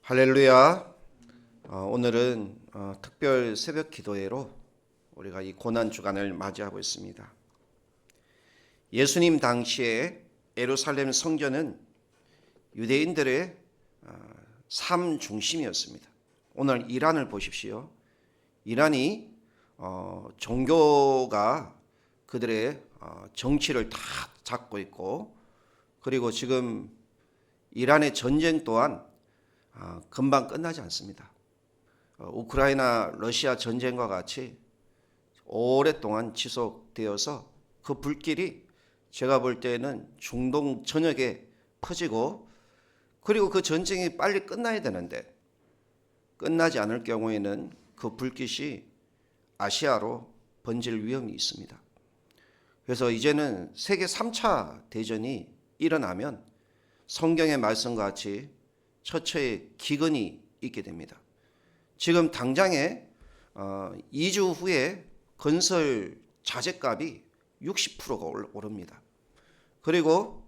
할렐루야. 오늘은 특별 새벽 기도회로 우리가 이 고난 주간을 맞이하고 있습니다. 예수님 당시에 예루살렘 성전은 유대인들의 삶 중심이었습니다. 오늘 이란을 보십시오. 이란이 종교가 그들의 정치를 다 잡고 있고, 그리고 지금 이란의 전쟁 또한 금방 끝나지 않습니다. 우크라이나 러시아 전쟁과 같이 오랫동안 지속되어서 그 불길이 제가 볼 때는 중동 전역에 퍼지고, 그리고 그 전쟁이 빨리 끝나야 되는데 끝나지 않을 경우에는 그 불빛이 아시아로 번질 위험이 있습니다. 그래서 이제는 세계 3차 대전이 일어나면 성경의 말씀과 같이 처처의 기근이 있게 됩니다. 지금 당장에 2주 후에 건설 자재값이 60%가 오릅니다. 그리고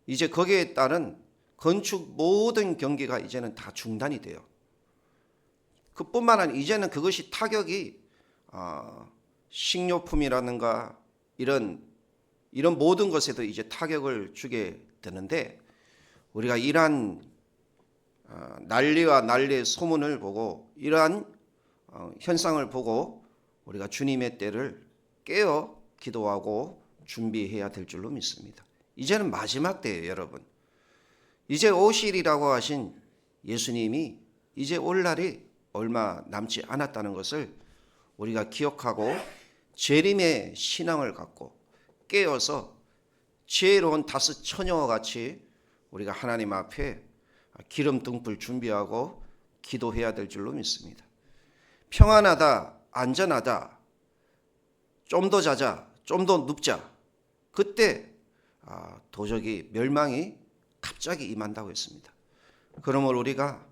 이제 거기에 따른 건축 모든 경기가 이제는 다 중단이 돼요. 그뿐만 아니라 이제는 그것이 타격이 식료품이라든가 이런 모든 것에도 이제 타격을 주게 되는데, 우리가 이러한 난리와 난리의 소문을 보고 이러한 현상을 보고 우리가 주님의 때를 깨어 기도하고 준비해야 될 줄로 믿습니다. 이제는 마지막 때예요, 여러분. 이제 오실이라고 하신 예수님이 이제 올 날이 얼마 남지 않았다는 것을 우리가 기억하고 재림의 신앙을 갖고 깨어서 지혜로운 다섯 처녀와 같이 우리가 하나님 앞에 기름 등불 준비하고 기도해야 될 줄로 믿습니다. 평안하다, 안전하다, 좀 더 자자, 좀 더 눕자, 그때 도적이 멸망이 갑자기 임한다고 했습니다. 그러므로 우리가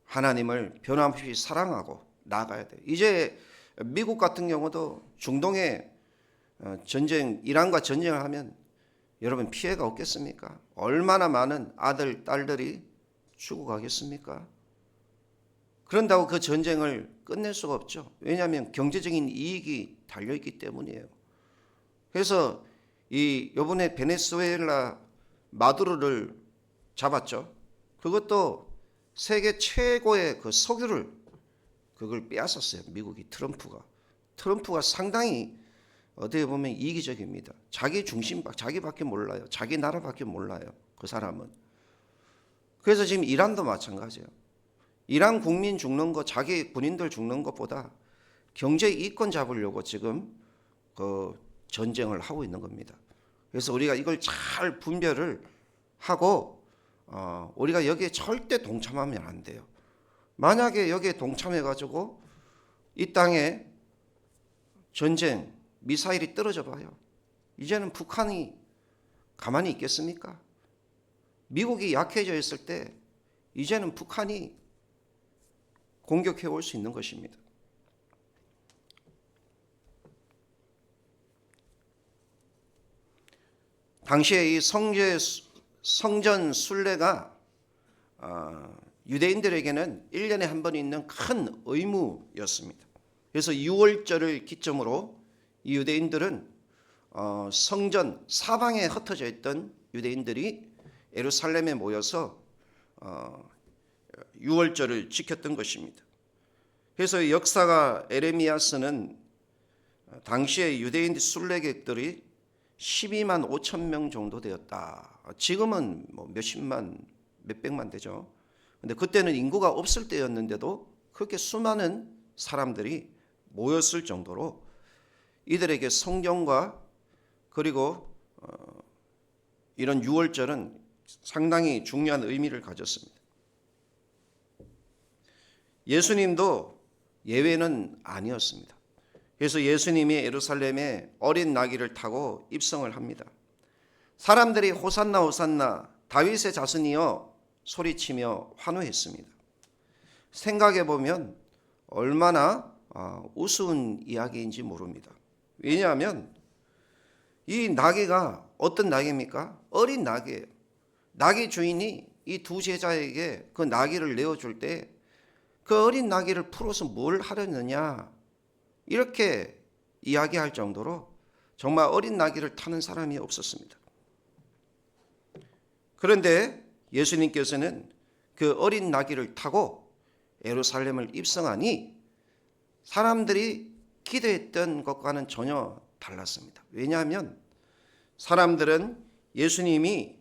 하나님을 변함없이 사랑하고 나아가야 돼요. 이제 미국 같은 경우도 중동의 전쟁, 이란과 전쟁을 하면 여러분 피해가 없겠습니까? 얼마나 많은 아들, 딸들이 죽어가겠습니까? 그런다고 그 전쟁을 끝낼 수가 없죠. 왜냐하면 경제적인 이익이 달려있기 때문이에요. 그래서 이번에 베네수엘라 마두로를 잡았죠. 그것도 세계 최고의 그 석유를 그걸 빼앗았어요. 미국이, 트럼프가 상당히 어떻게 보면 이기적입니다. 자기 중심, 자기밖에 몰라요. 자기 나라밖에 몰라요. 그 사람은. 그래서 지금 이란도 마찬가지예요. 이란 국민 죽는 거, 자기 군인들 죽는 것보다 경제 이권 잡으려고 지금 그 전쟁을 하고 있는 겁니다. 그래서 우리가 이걸 잘 분별을 하고 우리가 여기에 절대 동참하면 안 돼요. 만약에 여기에 동참해가지고 이 땅에 전쟁, 미사일이 떨어져 봐요. 이제는 북한이 가만히 있겠습니까? 미국이 약해져 있을 때 이제는 북한이 공격해 올 수 있는 것입니다. 당시에 이 성전 순례가 유대인들에게는 1년에 한 번 있는 큰 의무였습니다. 그래서 6월절을 기점으로 이 유대인들은 성전 사방에 흩어져 있던 유대인들이 예루살렘에 모여서 6월절을 지켰던 것입니다. 그래서 역사가 에레미야서는 당시에 유대인 순례객들이 12만 5천 명 정도 되었다. 지금은 뭐 몇십만, 몇백만 되죠. 근데 그때는 인구가 없을 때였는데도 그렇게 수많은 사람들이 모였을 정도로 이들에게 성경과 그리고 이런 6월절은 상당히 중요한 의미를 가졌습니다. 예수님도 예외는 아니었습니다. 그래서 예수님이 예루살렘에 어린 나귀를 타고 입성을 합니다. 사람들이 호산나 호산나 다윗의 자손이여 소리치며 환호했습니다. 생각해 보면 얼마나 우스운 이야기인지 모릅니다. 왜냐하면 이 나귀가 어떤 나귀입니까? 어린 나귀예요. 나귀 주인이 이 두 제자에게 그 나귀를 내어줄 때 그 어린 나귀를 풀어서 뭘 하려느냐 이렇게 이야기할 정도로 정말 어린 나귀를 타는 사람이 없었습니다. 그런데 예수님께서는 그 어린 나귀를 타고 예루살렘을 입성하니 사람들이 기대했던 것과는 전혀 달랐습니다. 왜냐하면 사람들은 예수님이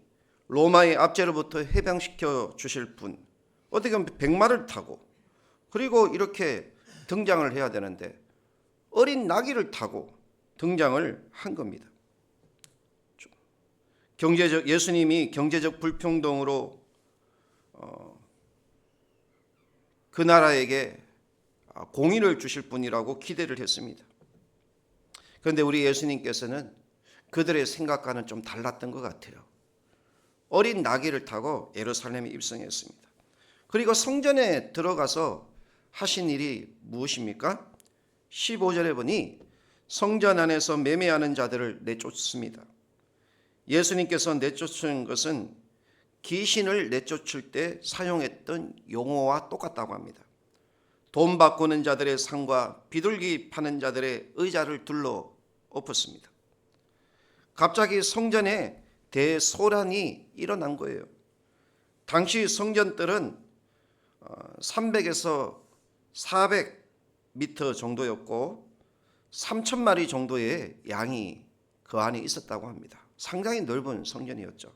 로마의 압제로부터 해방시켜 주실 분, 어떻게 보면 백마를 타고 그리고 이렇게 등장을 해야 되는데 어린 나귀를 타고 등장을 한 겁니다. 예수님이 경제적 불평등으로 그 나라에게 공의를 주실 분이라고 기대를 했습니다. 그런데 우리 예수님께서는 그들의 생각과는 좀 달랐던 것 같아요. 어린 나귀를 타고 예루살렘에 입성했습니다. 그리고 성전에 들어가서 하신 일이 무엇입니까? 15절에 보니 성전 안에서 매매하는 자들을 내쫓습니다. 예수님께서 내쫓은 것은 귀신을 내쫓을 때 사용했던 용어와 똑같다고 합니다. 돈 바꾸는 자들의 상과 비둘기 파는 자들의 의자를 둘러 엎었습니다. 갑자기 성전에 대소란이 일어난 거예요. 당시 성전들은 300에서 400m 정도였고 3,000마리 정도의 양이 그 안에 있었다고 합니다. 상당히 넓은 성전이었죠.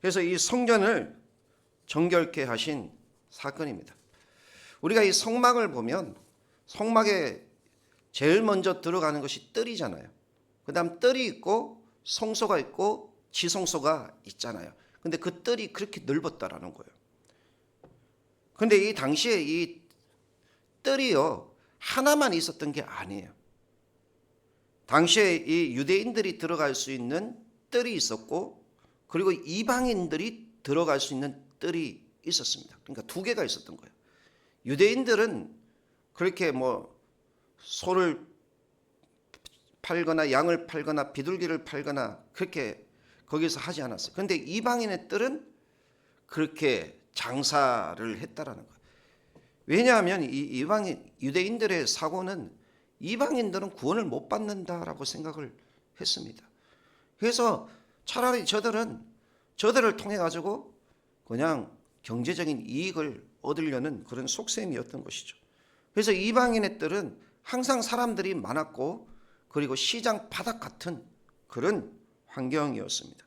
그래서 이 성전을 정결케 하신 사건입니다. 우리가 이 성막을 보면 성막에 제일 먼저 들어가는 것이 뜰이잖아요. 그 다음 뜰이 있고 성소가 있고 지성소가 있잖아요. 근데 그 뜰이 그렇게 넓었다라는 거예요. 근데 이 당시에 이 뜰이요 하나만 있었던 게 아니에요. 당시에 이 유대인들이 들어갈 수 있는 뜰이 있었고 그리고 이방인들이 들어갈 수 있는 뜰이 있었습니다. 그러니까 두 개가 있었던 거예요. 유대인들은 그렇게 뭐 소를 팔거나 양을 팔거나 비둘기를 팔거나 그렇게 거기서 하지 않았어요. 그런데 이방인의 뜰은 그렇게 장사를 했다라는 거예요. 왜냐하면 이 이방인 유대인들의 사고는 이방인들은 구원을 못 받는다라고 생각을 했습니다. 그래서 차라리 저들을 통해 가지고 그냥 경제적인 이익을 얻으려는 그런 속셈이었던 것이죠. 그래서 이방인의 뜰은 항상 사람들이 많았고 그리고 시장 바닥 같은 그런 환경이었습니다.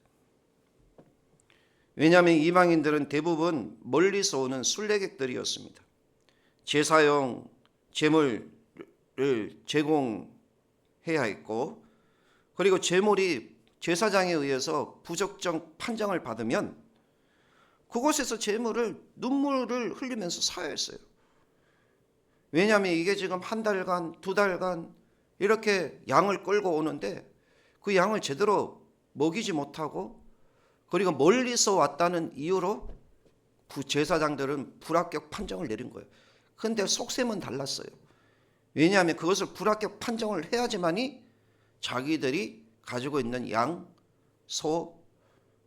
왜냐하면 이방인들은 대부분 멀리서 오는 순례객들이었습니다. 제사용 제물을 제공해야 했고 그리고 제물이 제사장에 의해서 부적정 판정을 받으면 그곳에서 제물을 눈물을 흘리면서 사야 했어요. 왜냐하면 이게 지금 한 달간 두 달간 이렇게 양을 끌고 오는데 그 양을 제대로 먹이지 못하고 그리고 멀리서 왔다는 이유로 제사장들은 불합격 판정을 내린 거예요. 그런데 속셈은 달랐어요. 왜냐하면 그것을 불합격 판정을 해야지만이 자기들이 가지고 있는 양, 소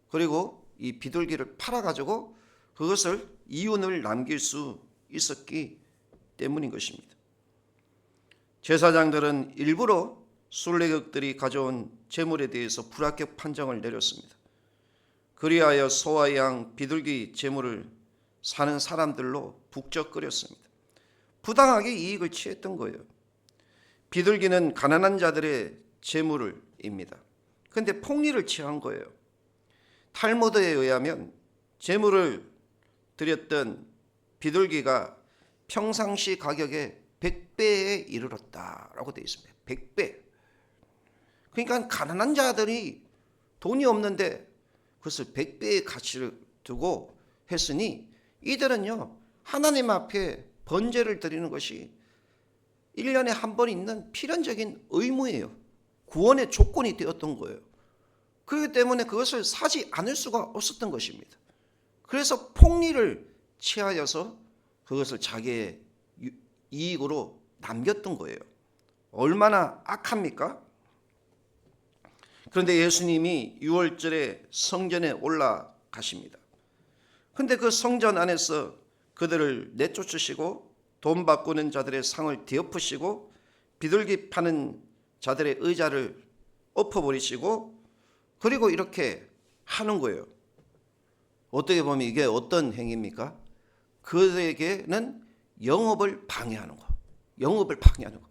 그리고 이 비둘기를 팔아가지고 그것을 이윤을 남길 수 있었기 때문인 것입니다. 제사장들은 일부러 순례객들이 가져온 제물에 대해서 불합격 판정을 내렸습니다. 그리하여 소와 양, 비둘기 제물을 사는 사람들로 북적거렸습니다. 부당하게 이익을 취했던 거예요. 비둘기는 가난한 자들의 제물입니다. 그런데 폭리를 취한 거예요. 탈무드에 의하면 제물을 드렸던 비둘기가 평상시 가격의 100배에 이르렀다라고 되어 있습니다. 100배. 그러니까 가난한 자들이 돈이 없는데 그것을 100배의 가치를 두고 했으니 이들은요 하나님 앞에 번제를 드리는 것이 1년에 한 번 있는 필연적인 의무예요. 구원의 조건이 되었던 거예요. 그렇기 때문에 그것을 사지 않을 수가 없었던 것입니다. 그래서 폭리를 취하여서 그것을 자기의 이익으로 남겼던 거예요. 얼마나 악합니까? 그런데 예수님이 6월절에 성전에 올라가십니다. 근데 그 성전 안에서 그들을 내쫓으시고 돈 바꾸는 자들의 상을 뒤엎으시고 비둘기 파는 자들의 의자를 엎어버리시고 그리고 이렇게 하는 거예요. 어떻게 보면 이게 어떤 행위입니까? 그들에게는 영업을 방해하는 거. 영업을 방해하는 거.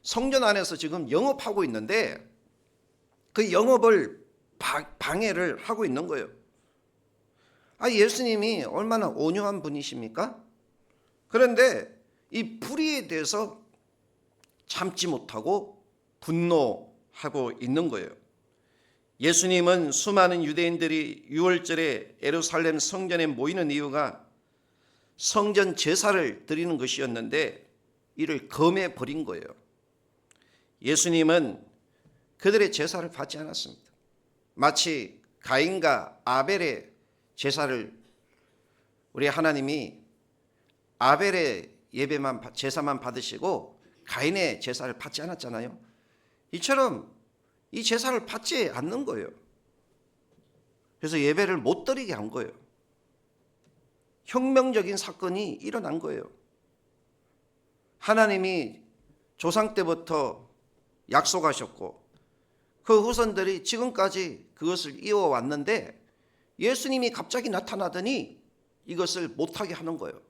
성전 안에서 지금 영업하고 있는데 그 영업을 방해를 하고 있는 거예요. 예수님이 얼마나 온유한 분이십니까? 그런데 이 불의에 대해서 참지 못하고 분노하고 있는 거예요. 예수님은 수많은 유대인들이 유월절에 예루살렘 성전에 모이는 이유가 성전 제사를 드리는 것이었는데 이를 금해 버린 거예요. 예수님은 그들의 제사를 받지 않았습니다. 마치 가인과 아벨의 제사를 우리 하나님이 아벨의 제사만 받으시고 가인의 제사를 받지 않았잖아요. 이처럼 이 제사를 받지 않는 거예요. 그래서 예배를 못 드리게 한 거예요. 혁명적인 사건이 일어난 거예요. 하나님이 조상 때부터 약속하셨고 그 후손들이 지금까지 그것을 이어왔는데 예수님이 갑자기 나타나더니 이것을 못하게 하는 거예요.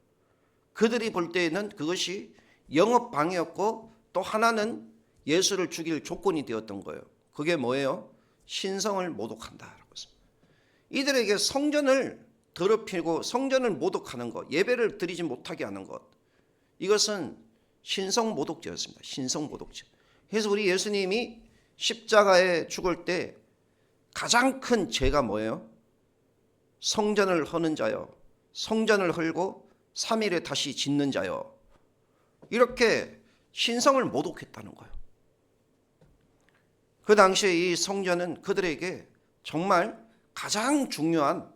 그들이 볼 때에는 그것이 영업방해였고 또 하나는 예수를 죽일 조건이 되었던 거예요. 그게 뭐예요? 신성을 모독한다라고 했습니다. 이들에게 성전을 더럽히고 성전을 모독하는 것, 예배를 드리지 못하게 하는 것, 이것은 신성 모독죄였습니다. 신성 모독죄. 그래서 우리 예수님이 십자가에 죽을 때 가장 큰 죄가 뭐예요? 성전을 허는 자요, 성전을 헐고 3일에 다시 짓는 자요, 이렇게 신성을 모독했다는 거예요. 그 당시에 이 성전은 그들에게 정말 가장 중요한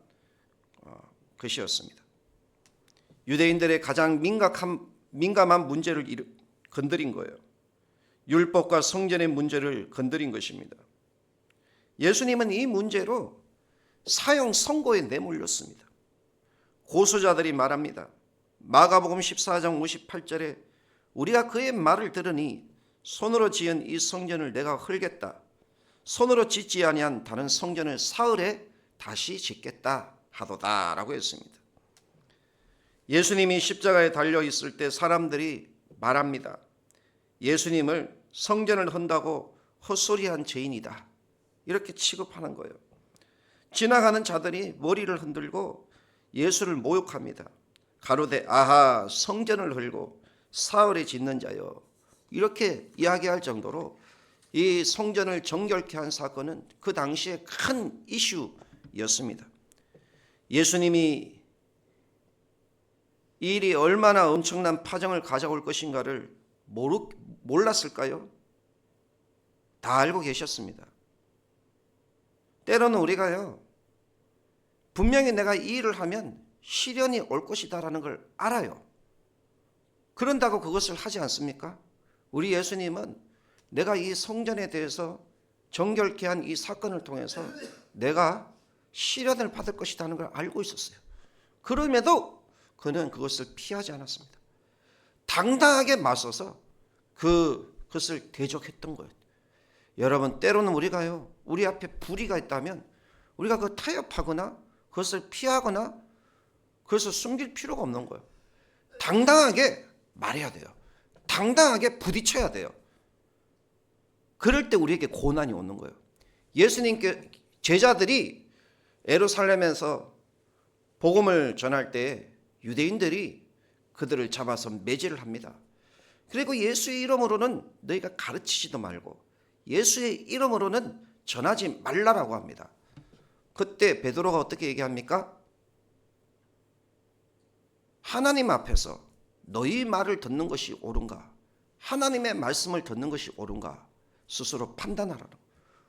것이었습니다. 유대인들의 가장 민감한 문제를 건드린 거예요. 율법과 성전의 문제를 건드린 것입니다. 예수님은 이 문제로 사형 선고에 내몰렸습니다. 고소자들이 말합니다. 마가복음 14장 58절에 우리가 그의 말을 들으니 손으로 지은 이 성전을 내가 헐겠다. 손으로 짓지 아니한 다른 성전을 사흘에 다시 짓겠다 하도다라고 했습니다. 예수님이 십자가에 달려 있을 때 사람들이 말합니다. 예수님을 성전을 헌다고 헛소리한 죄인이다, 이렇게 취급하는 거예요. 지나가는 자들이 머리를 흔들고 예수를 모욕합니다. 가로되 아하, 성전을 헐고 사흘에 짓는 자여, 이렇게 이야기할 정도로 이 성전을 정결케 한 사건은 그 당시에 큰 이슈였습니다. 예수님이 이 일이 얼마나 엄청난 파장을 가져올 것인가를 몰랐을까요? 다 알고 계셨습니다. 때로는 우리가요, 분명히 내가 이 일을 하면 시련이 올 것이다라는 걸 알아요. 그런다고 그것을 하지 않습니까? 우리 예수님은 내가 이 성전에 대해서 정결케 한 이 사건을 통해서 내가 시련을 받을 것이라는 걸 알고 있었어요. 그럼에도 그는 그것을 피하지 않았습니다. 당당하게 맞서서 그것을 대적했던 거예요. 여러분, 때로는 우리가요, 우리 앞에 불의가 있다면 우리가 그걸 타협하거나 그것을 피하거나 그것을 숨길 필요가 없는 거예요. 당당하게 말해야 돼요. 당당하게 부딪혀야 돼요. 그럴 때 우리에게 고난이 오는 거예요. 예수님께 제자들이 예루살렘에서 복음을 전할 때 유대인들이 그들을 잡아서 매질을 합니다. 그리고 예수의 이름으로는 너희가 가르치지도 말고 예수의 이름으로는 전하지 말라라고 합니다. 그때 베드로가 어떻게 얘기합니까? 하나님 앞에서 너희 말을 듣는 것이 옳은가? 하나님의 말씀을 듣는 것이 옳은가? 스스로 판단하라고.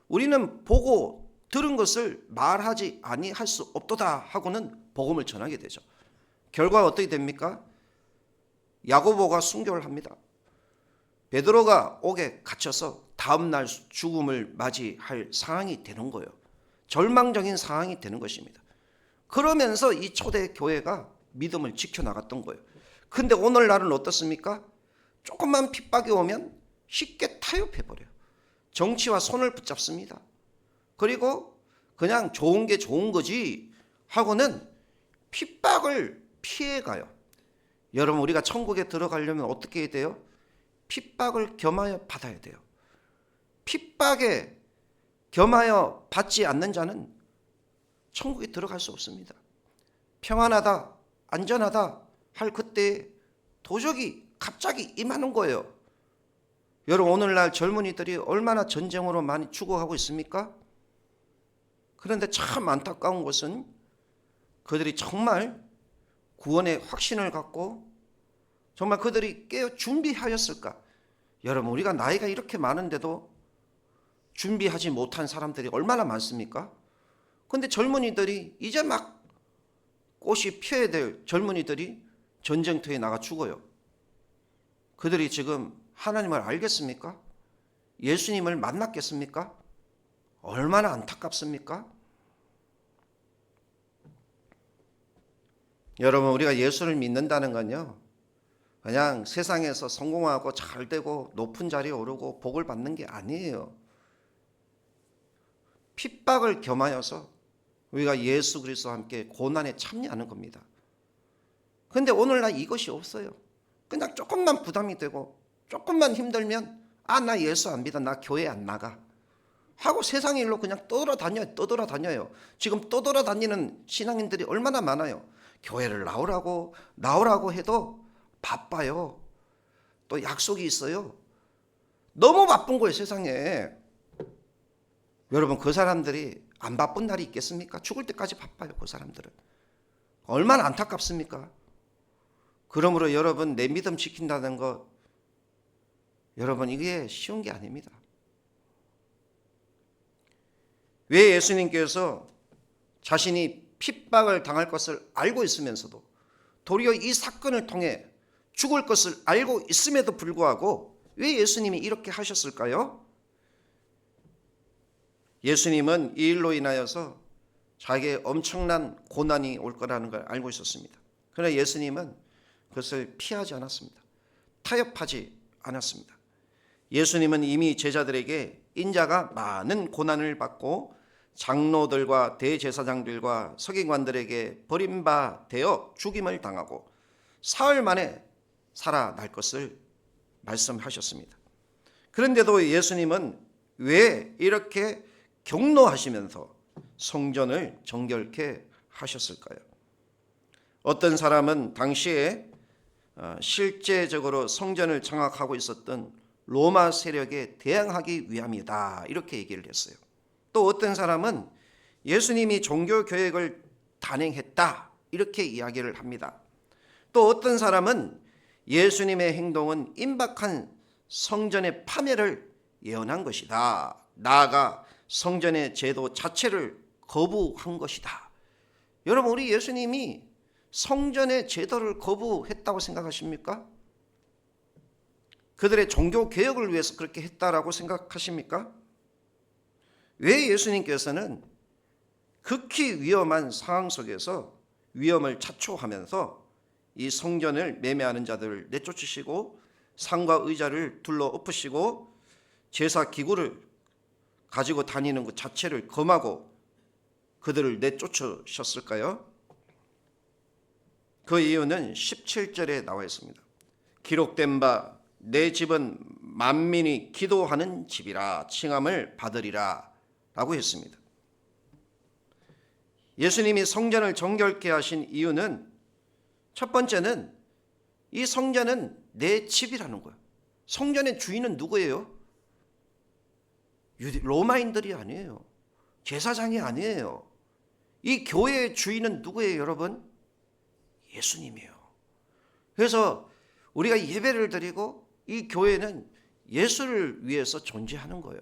우리는 보고 들은 것을 말하지 아니할 수 없도다 하고는 복음을 전하게 되죠. 결과가 어떻게 됩니까? 야고보가 순교를 합니다. 베드로가 옥에 갇혀서 다음날 죽음을 맞이할 상황이 되는 거예요. 절망적인 상황이 되는 것입니다. 그러면서 이 초대 교회가 믿음을 지켜나갔던 거예요. 근데 오늘날은 어떻습니까? 조금만 핍박이 오면 쉽게 타협해버려요. 정치와 손을 붙잡습니다. 그리고 그냥 좋은 게 좋은 거지 하고는 핍박을 피해가요. 여러분, 우리가 천국에 들어가려면 어떻게 해야 돼요? 핍박을 겸하여 받아야 돼요. 핍박에 겸하여 받지 않는 자는 천국에 들어갈 수 없습니다. 평안하다, 안전하다 할 그때 도적이 갑자기 임하는 거예요. 여러분, 오늘날 젊은이들이 얼마나 전쟁으로 많이 죽어가고 있습니까? 그런데 참 안타까운 것은 그들이 정말 구원의 확신을 갖고 정말 그들이 깨어 준비하였을까? 여러분, 우리가 나이가 이렇게 많은데도 준비하지 못한 사람들이 얼마나 많습니까? 근데 젊은이들이 이제 막 꽃이 피어야 될 젊은이들이 전쟁터에 나가 죽어요. 그들이 지금 하나님을 알겠습니까? 예수님을 만났겠습니까? 얼마나 안타깝습니까? 여러분, 우리가 예수를 믿는다는 건요, 그냥 세상에서 성공하고 잘 되고 높은 자리에 오르고 복을 받는 게 아니에요. 핍박을 겸하여서 우리가 예수 그리스도와 함께 고난에 참여하는 겁니다. 그런데 오늘날 이것이 없어요. 그냥 조금만 부담이 되고 조금만 힘들면 나 예수 안 믿어, 나 교회 안 나가 하고 세상 일로 그냥 떠돌아다녀요. 지금 떠돌아다니는 신앙인들이 얼마나 많아요. 교회를 나오라고 해도 바빠요. 또 약속이 있어요. 너무 바쁜 거예요, 세상에. 여러분, 그 사람들이 안 바쁜 날이 있겠습니까? 죽을 때까지 바빠요, 그 사람들은. 얼마나 안타깝습니까? 그러므로 여러분, 내 믿음 지킨다는 것, 여러분, 이게 쉬운 게 아닙니다. 왜 예수님께서 자신이 핍박을 당할 것을 알고 있으면서도 도리어 이 사건을 통해 죽을 것을 알고 있음에도 불구하고 왜 예수님이 이렇게 하셨을까요? 예수님은 이 일로 인하여서 자기의 엄청난 고난이 올 거라는 걸 알고 있었습니다. 그러나 예수님은 그것을 피하지 않았습니다. 타협하지 않았습니다. 예수님은 이미 제자들에게 인자가 많은 고난을 받고 장로들과 대제사장들과 서기관들에게 버림받아 죽임을 당하고 사흘 만에 살아날 것을 말씀하셨습니다. 그런데도 예수님은 왜 이렇게 격노하시면서 성전을 정결케 하셨을까요? 어떤 사람은 당시에 실제적으로 성전을 장악하고 있었던 로마 세력에 대항하기 위함이다, 이렇게 얘기를 했어요. 또 어떤 사람은 예수님이 종교 계획을 단행했다, 이렇게 이야기를 합니다. 또 어떤 사람은 예수님의 행동은 임박한 성전의 파멸을 예언한 것이다, 나아가 성전의 제도 자체를 거부한 것이다. 여러분, 우리 예수님이 성전의 제도를 거부했다고 생각하십니까? 그들의 종교 개혁을 위해서 그렇게 했다라고 생각하십니까? 왜 예수님께서는 극히 위험한 상황 속에서 위험을 자초하면서 이 성전을 매매하는 자들을 내쫓으시고 상과 의자를 둘러 엎으시고 제사 기구를 가지고 다니는 것 자체를 금하고 그들을 내쫓으셨을까요? 그 이유는 17절에 나와 있습니다. 기록된 바 내 집은 만민이 기도하는 집이라 칭함을 받으리라 라고 했습니다. 예수님이 성전을 정결케 하신 이유는 첫 번째는 이 성전은 내 집이라는 거예요. 성전의 주인은 누구예요? 로마인들이 아니에요. 제사장이 아니에요. 이 교회의 주인은 누구예요, 여러분? 예수님이에요. 그래서 우리가 예배를 드리고 이 교회는 예수를 위해서 존재하는 거예요.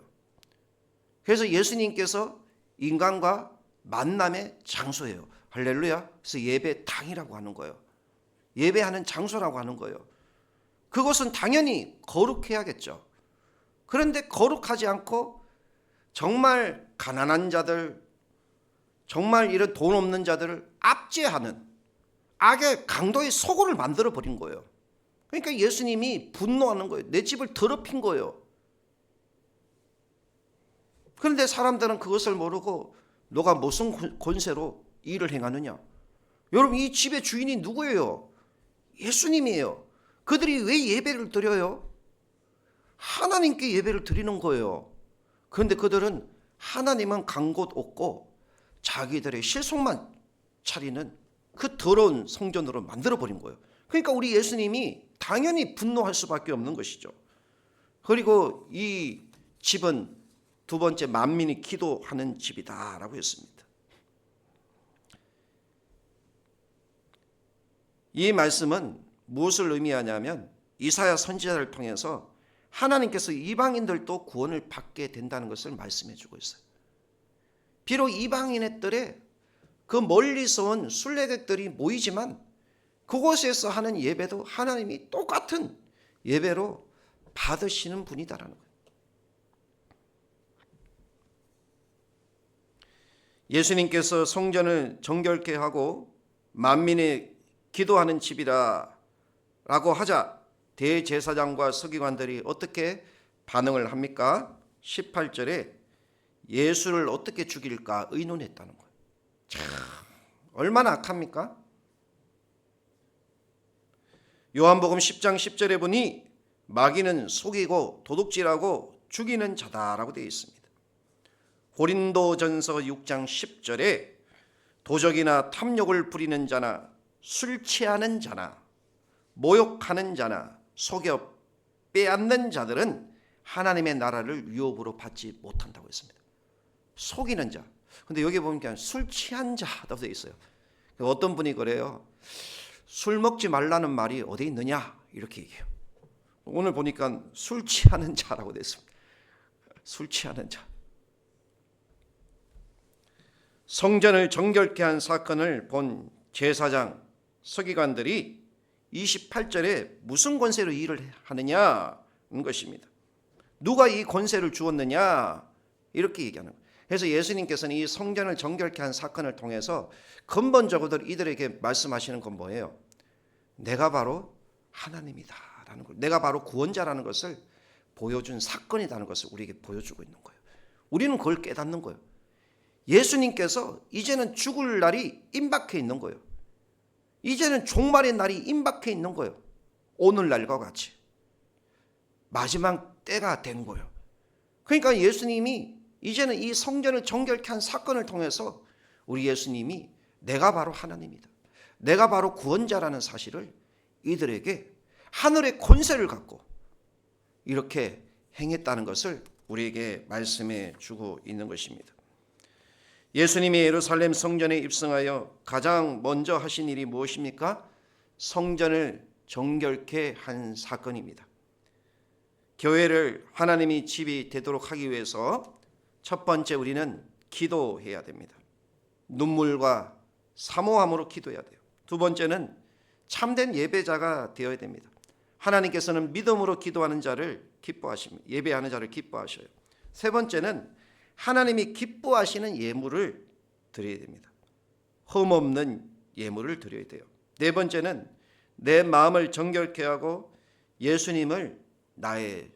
그래서 예수님께서 인간과 만남의 장소예요. 할렐루야. 그래서 예배당이라고 하는 거예요. 예배하는 장소라고 하는 거예요. 그것은 당연히 거룩해야겠죠. 그런데 거룩하지 않고 정말 가난한 자들, 정말 이런 돈 없는 자들을 압제하는 악의 강도의 소굴을 만들어 버린 거예요. 그러니까 예수님이 분노하는 거예요. 내 집을 더럽힌 거예요. 그런데 사람들은 그것을 모르고 너가 무슨 권세로 일을 행하느냐. 여러분, 이 집의 주인이 누구예요? 예수님이에요. 그들이 왜 예배를 드려요? 하나님께 예배를 드리는 거예요. 그런데 그들은 하나님은 간 곳 없고 자기들의 실속만 차리는 그 더러운 성전으로 만들어버린 거예요. 그러니까 우리 예수님이 당연히 분노할 수밖에 없는 것이죠. 그리고 이 집은 두 번째, 만민이 기도하는 집이다라고 했습니다. 이 말씀은 무엇을 의미하냐면 이사야 선지자를 통해서 하나님께서 이방인들도 구원을 받게 된다는 것을 말씀해 주고 있어요. 비록 이방인의 뜰에 그 멀리서 온 순례객들이 모이지만 그곳에서 하는 예배도 하나님이 똑같은 예배로 받으시는 분이다라는 거예요. 예수님께서 성전을 정결케 하고 만민이 기도하는 집이라 라고 하자 대제사장과 서기관들이 어떻게 반응을 합니까? 18절에 예수를 어떻게 죽일까 의논했다는 거예요. 참, 얼마나 악합니까? 요한복음 10장 10절에 보니 마귀는 속이고 도둑질하고 죽이는 자다라고 되어 있습니다. 고린도전서 6장 10절에 도적이나 탐욕을 부리는 자나 술 취하는 자나 모욕하는 자나 속여 빼앗는 자들은 하나님의 나라를 유업으로 받지 못한다고 했습니다. 속이는 자. 근데 여기 보니까 술 취한 자라고 되어 있어요. 어떤 분이 그래요. 술 먹지 말라는 말이 어디 있느냐 이렇게 얘기해요. 오늘 보니까 술 취하는 자라고 되어 있습니다. 술 취하는 자. 성전을 정결케 한 사건을 본 제사장, 서기관들이 28절에 무슨 권세로 일을 하느냐는 것입니다. 누가 이 권세를 주었느냐 이렇게 얘기하는 거예요. 그래서 예수님께서는 이 성전을 정결케 한 사건을 통해서 근본적으로 이들에게 말씀하시는 건 뭐예요? 내가 바로 하나님이다라는 걸, 내가 바로 구원자라는 것을 보여준 사건이라는 것을 우리에게 보여주고 있는 거예요. 우리는 그걸 깨닫는 거예요. 예수님께서 이제는 죽을 날이 임박해 있는 거예요. 이제는 종말의 날이 임박해 있는 거예요. 오늘날과 같이 마지막 때가 된 거예요. 그러니까 예수님이 이제는 이 성전을 정결케 한 사건을 통해서 우리 예수님이 내가 바로 하나님이다, 내가 바로 구원자라는 사실을 이들에게 하늘의 권세를 갖고 이렇게 행했다는 것을 우리에게 말씀해 주고 있는 것입니다. 예수님이 예루살렘 성전에 입성하여 가장 먼저 하신 일이 무엇입니까? 성전을 정결케 한 사건입니다. 교회를 하나님이 집이 되도록 하기 위해서 첫 번째 우리는 기도해야 됩니다. 눈물과 사모함으로 기도해야 돼요. 두 번째는 참된 예배자가 되어야 됩니다. 하나님께서는 믿음으로 기도하는 자를 기뻐하십니다. 예배하는 자를 기뻐하셔요. 세 번째는 하나님이 기뻐하시는 예물을 드려야 됩니다. 흠없는 예물을 드려야 돼요. 네 번째는 내 마음을 정결케 하고 예수님을 나의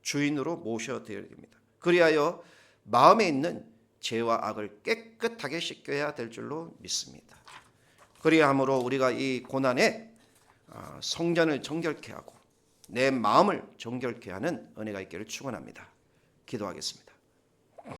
주인으로 모셔드려야 됩니다. 그리하여 마음에 있는 죄와 악을 깨끗하게 씻겨야 될 줄로 믿습니다. 그리함으로 우리가 이 고난에 성전을 정결케 하고 내 마음을 정결케 하는 은혜가 있기를 축원합니다. 기도하겠습니다.